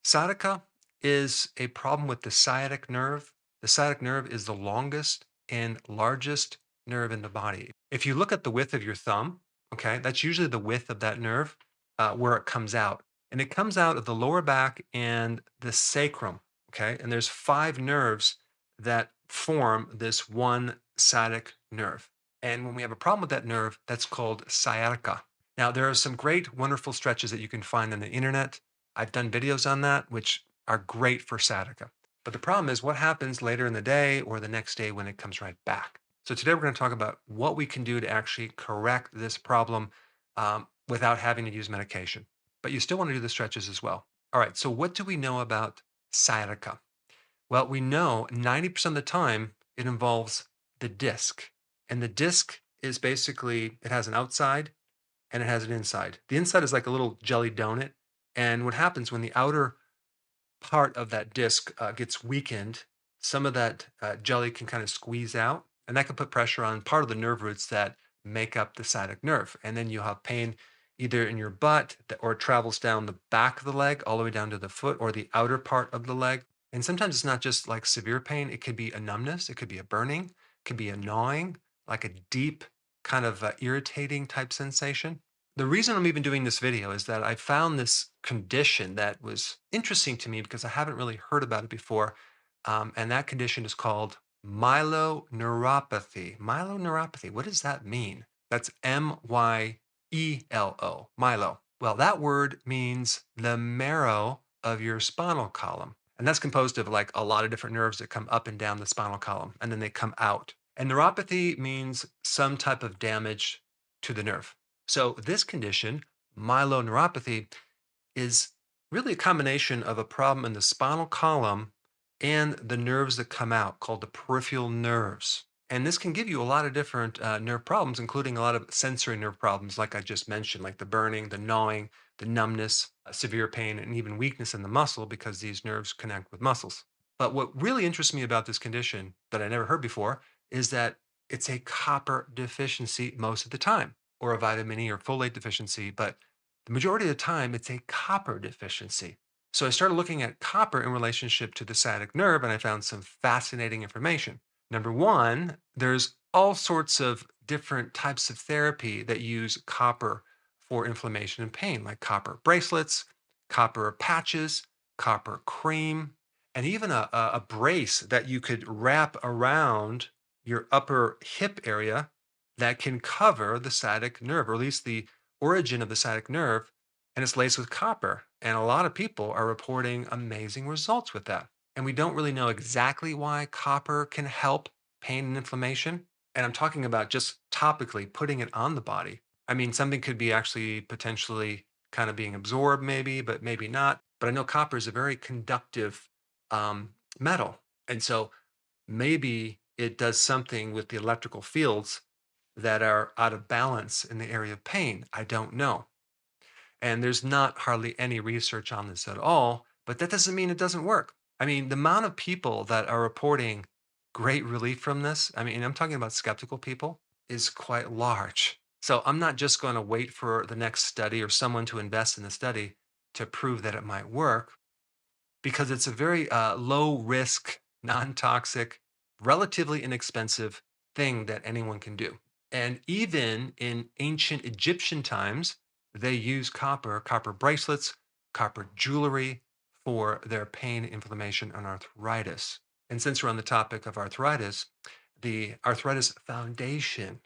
Sciatica is a problem with the sciatic nerve. The sciatic nerve is the longest and largest nerve in the body. If you look at the width of your thumb, okay, that's usually the width of that nerve where it comes out. And it comes out of the lower back and the sacrum, okay? And there's five nerves that form this one sciatic nerve. And when we have a problem with that nerve, that's called sciatica. Now, there are some great, wonderful stretches that you can find on the internet. I've done videos on that, which are great for sciatica. But the problem is what happens later in the day or the next day when it comes right back. So today we're going to talk about what we can do to actually correct this problem without having to use medication. But you still want to do the stretches as well. All right. So what do we know about sciatica? Well, we know 90% of the time it involves the disc. And the disc is basically, it has an outside and it has an inside. The inside is like a little jelly donut. And what happens when the outer part of that disc gets weakened, some of that jelly can kind of squeeze out, and that can put pressure on part of the nerve roots that make up the sciatic nerve. And then you'll have pain either in your butt or it travels down the back of the leg all the way down to the foot or the outer part of the leg. And sometimes it's not just like severe pain, it could be a numbness, it could be a burning, it could be a gnawing, like a deep kind of irritating type sensation. The reason I'm even doing this video is that I found this condition that was interesting to me because I haven't really heard about it before. And that condition is called myeloneuropathy. Myeloneuropathy, what does that mean? That's Myelo, myelo. Well, that word means the marrow of your spinal column. And that's composed of like a lot of different nerves that come up and down the spinal column and then they come out. And neuropathy means some type of damage to the nerve. So, this condition, myeloneuropathy, is really a combination of a problem in the spinal column and the nerves that come out called the peripheral nerves. And this can give you a lot of different nerve problems, including a lot of sensory nerve problems, like I just mentioned, like the burning, the gnawing, the numbness, severe pain, and even weakness in the muscle because these nerves connect with muscles. But what really interests me about this condition that I never heard before is that it's a copper deficiency most of the time, or a vitamin E or folate deficiency. But the majority of the time, it's a copper deficiency. So I started looking at copper in relationship to the sciatic nerve, and I found some fascinating information. Number one, there's all sorts of different types of therapy that use copper for inflammation and pain, like copper bracelets, copper patches, copper cream, and even a brace that you could wrap around your upper hip area that can cover the sciatic nerve, or at least the origin of the sciatic nerve, and it's laced with copper. And a lot of people are reporting amazing results with that. And we don't really know exactly why copper can help pain and inflammation. And I'm talking about just topically putting it on the body. I mean, something could be actually potentially kind of being absorbed, maybe, but maybe not. But I know copper is a very conductive metal. And so maybe it does something with the electrical fields that are out of balance in the area of pain. I don't know. And there's not hardly any research on this at all, but that doesn't mean it doesn't work. I mean, the amount of people that are reporting great relief from this, I mean, and I'm talking about skeptical people, is quite large. So I'm not just going to wait for the next study or someone to invest in the study to prove that it might work because it's a very low risk, non toxic, relatively inexpensive thing that anyone can do. And even in ancient Egyptian times, they used copper bracelets, copper jewelry for their pain, inflammation, and arthritis. And since we're on the topic of arthritis, the Arthritis Foundation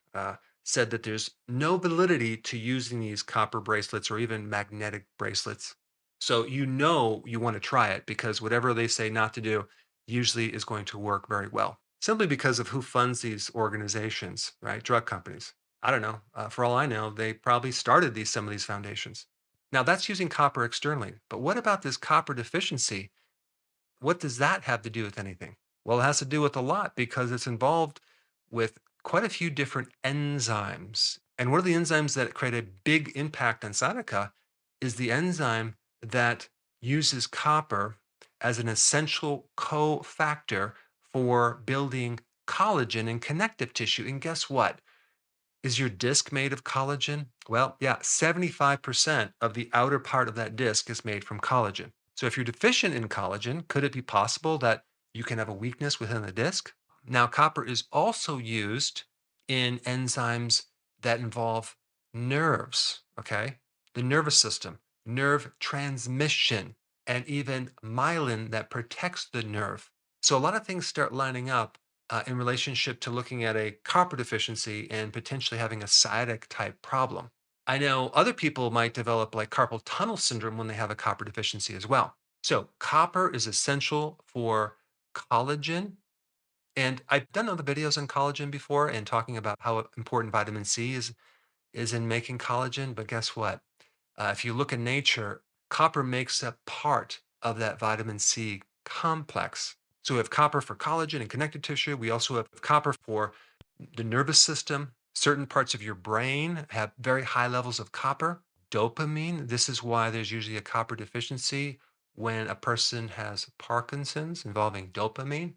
said that there's no validity to using these copper bracelets or even magnetic bracelets. So you know you want to try it because whatever they say not to do usually is going to work very well. Simply because of who funds these organizations, right? Drug companies. I don't know. For all I know, they probably started some of these foundations. Now that's using copper externally. But what about this copper deficiency? What does that have to do with anything? Well, it has to do with a lot because it's involved with quite a few different enzymes. And one of the enzymes that create a big impact on sciatica is the enzyme that uses copper as an essential cofactor for building collagen and connective tissue. And guess what? Is your disc made of collagen? Well, yeah, 75% of the outer part of that disc is made from collagen. So if you're deficient in collagen, could it be possible that you can have a weakness within the disc? Now, copper is also used in enzymes that involve nerves, okay? The nervous system, nerve transmission, and even myelin that protects the nerve. So a lot of things start lining up in relationship to looking at a copper deficiency and potentially having a sciatic type problem. I know other people might develop like carpal tunnel syndrome when they have a copper deficiency as well. So, copper is essential for collagen. And I've done other videos on collagen before and talking about how important vitamin C is in making collagen. But guess what? If you look in nature, copper makes up part of that vitamin C complex. So we have copper for collagen and connective tissue. We also have copper for the nervous system. Certain parts of your brain have very high levels of copper. Dopamine, this is why there's usually a copper deficiency when a person has Parkinson's involving dopamine.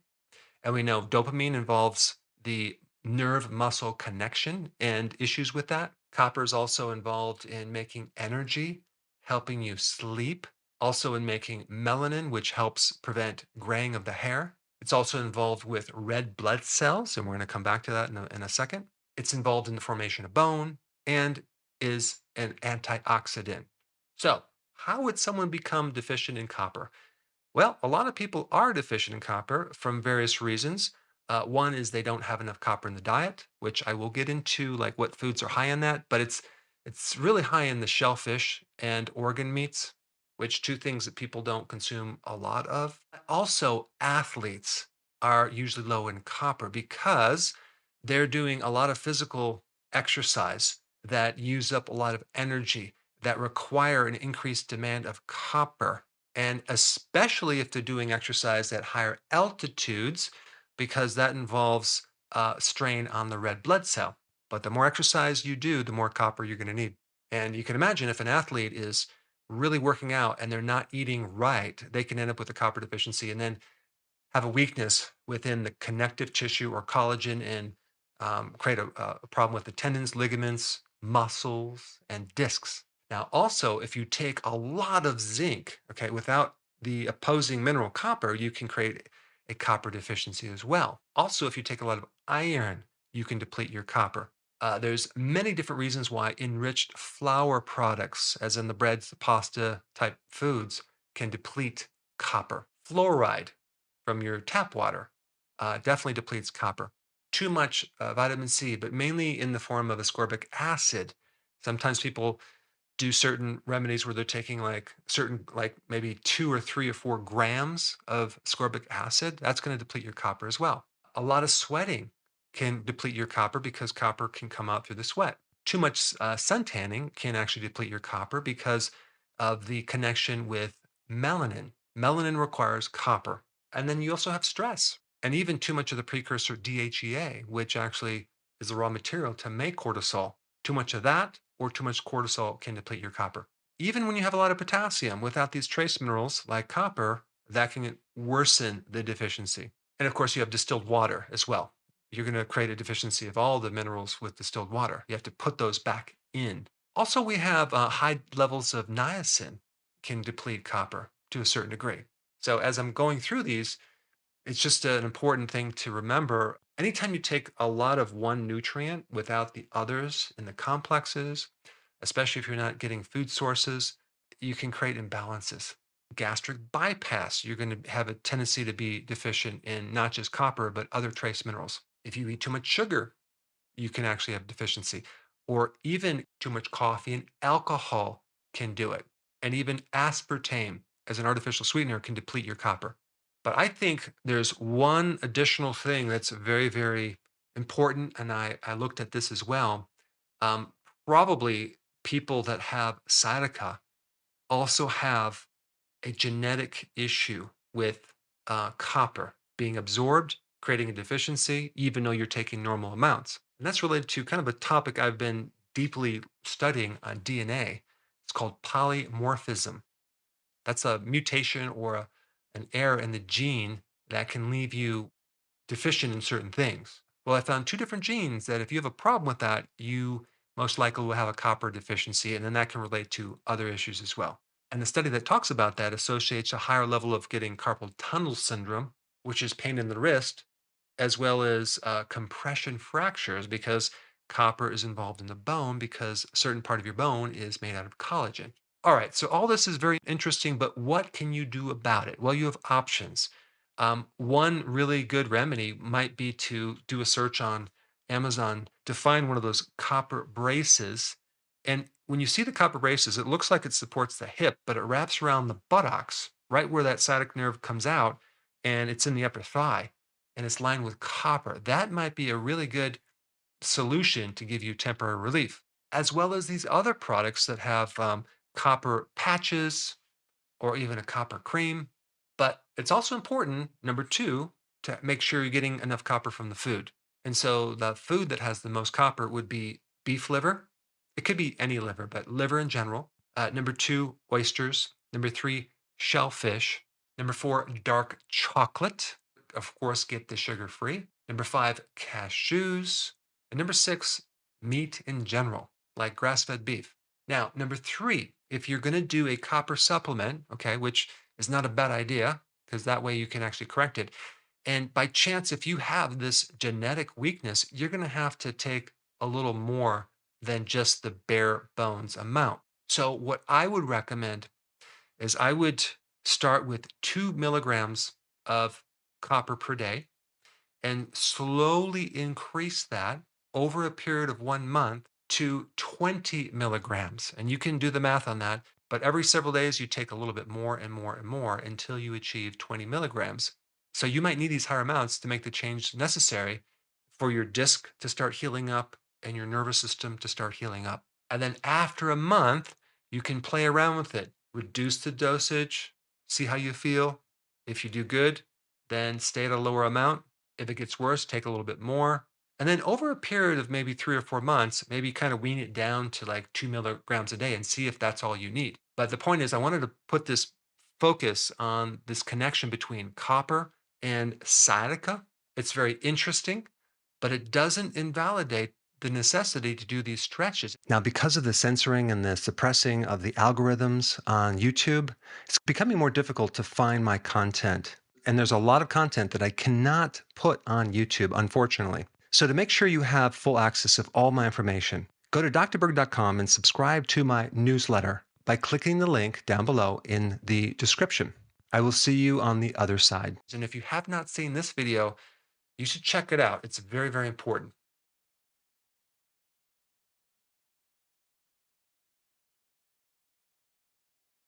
And we know dopamine involves the nerve muscle connection and issues with that. Copper is also involved in making energy, helping you sleep, also in making melanin, which helps prevent graying of the hair. It's also involved with red blood cells, and we're going to come back to that in a second. It's involved in the formation of bone and is an antioxidant. So, how would someone become deficient in copper? Well, a lot of people are deficient in copper from various reasons. One is they don't have enough copper in the diet, which I will get into, like what foods are high in that. But it's really high in the shellfish and organ meats, which two things that people don't consume a lot of. Also, athletes are usually low in copper because they're doing a lot of physical exercise that use up a lot of energy that require an increased demand of copper, and especially if they're doing exercise at higher altitudes, because that involves strain on the red blood cell. But the more exercise you do, the more copper you're going to need. And you can imagine if an athlete is really working out and they're not eating right, they can end up with a copper deficiency and then have a weakness within the connective tissue or collagen and create a problem with the tendons, ligaments, muscles, and discs. Now, also, if you take a lot of zinc, okay, without the opposing mineral copper, you can create a copper deficiency as well. Also, if you take a lot of iron, you can deplete your copper. There's many different reasons why enriched flour products, as in the breads, the pasta type foods, can deplete copper. Fluoride from your tap water definitely depletes copper. Too much vitamin C, but mainly in the form of ascorbic acid. Sometimes people do certain remedies where they're taking like certain, like maybe 2 or 3 or 4 grams of ascorbic acid. That's going to deplete your copper as well. A lot of sweating can deplete your copper because copper can come out through the sweat. Too much sun tanning can actually deplete your copper because of the connection with melanin. Melanin requires copper. And then you also have stress and even too much of the precursor DHEA, which actually is the raw material to make cortisol. Too much of that or too much cortisol can deplete your copper. Even when you have a lot of potassium, without these trace minerals like copper, that can worsen the deficiency. And of course, you have distilled water as well. You're going to create a deficiency of all the minerals with distilled water. You have to put those back in. Also, we have high levels of niacin can deplete copper to a certain degree. So as I'm going through these, it's just an important thing to remember. Anytime you take a lot of one nutrient without the others in the complexes, especially if you're not getting food sources, you can create imbalances. Gastric bypass, you're going to have a tendency to be deficient in not just copper, but other trace minerals. If you eat too much sugar, you can actually have deficiency, or even too much coffee and alcohol can do it. And even aspartame as an artificial sweetener can deplete your copper. But I think there's one additional thing that's very, very important. And I looked at this as well. Um, Probably people that have sciatica also have a genetic issue with copper being absorbed, creating a deficiency, even though you're taking normal amounts. And that's related to kind of a topic I've been deeply studying on DNA. It's called polymorphism. That's a mutation or an error in the gene that can leave you deficient in certain things. Well, I found two different genes that if you have a problem with that, you most likely will have a copper deficiency, and then that can relate to other issues as well. And the study that talks about that associates a higher level of getting carpal tunnel syndrome, which is pain in the wrist, as well as compression fractures because copper is involved in the bone because a certain part of your bone is made out of collagen. All right, so all this is very interesting, but what can you do about it? Well, you have options. One really good remedy might be to do a search on Amazon to find one of those copper braces. And when you see the copper braces, it looks like it supports the hip, but it wraps around the buttocks, right where that sciatic nerve comes out, and it's in the upper thigh, and it's lined with copper. That might be a really good solution to give you temporary relief, as well as these other products that have copper patches or even a copper cream. But it's also important, number two, to make sure you're getting enough copper from the food. And so the food that has the most copper would be beef liver. It could be any liver, but liver in general. Number two, oysters. Number three, shellfish. Number four, dark chocolate. Of course, get the sugar free. Number five, cashews. And number six, meat in general, like grass fed beef. Now, number three, if you're going to do a copper supplement, okay, which is not a bad idea because that way you can actually correct it. And by chance, if you have this genetic weakness, you're going to have to take a little more than just the bare bones amount. So, what I would recommend is I would start with 2 milligrams of copper per day and slowly increase that over a period of 1 month to 20 milligrams. And you can do the math on that. But every several days, you take a little bit more and more and more until you achieve 20 milligrams. So you might need these higher amounts to make the change necessary for your disc to start healing up and your nervous system to start healing up. And then after a month, you can play around with it, reduce the dosage, see how you feel. If you do good, then stay at a lower amount. If it gets worse, take a little bit more. And then over a period of maybe 3 or 4 months, maybe kind of wean it down to like 2 milligrams a day and see if that's all you need. But the point is, I wanted to put this focus on this connection between copper and sciatica. It's very interesting, but it doesn't invalidate the necessity to do these stretches. Now, because of the censoring and the suppressing of the algorithms on YouTube, it's becoming more difficult to find my content. And there's a lot of content that I cannot put on YouTube, unfortunately. So to make sure you have full access of all my information, go to drberg.com and subscribe to my newsletter by clicking the link down below in the description. I will see you on the other side. And if you have not seen this video, you should check it out. It's very, very important.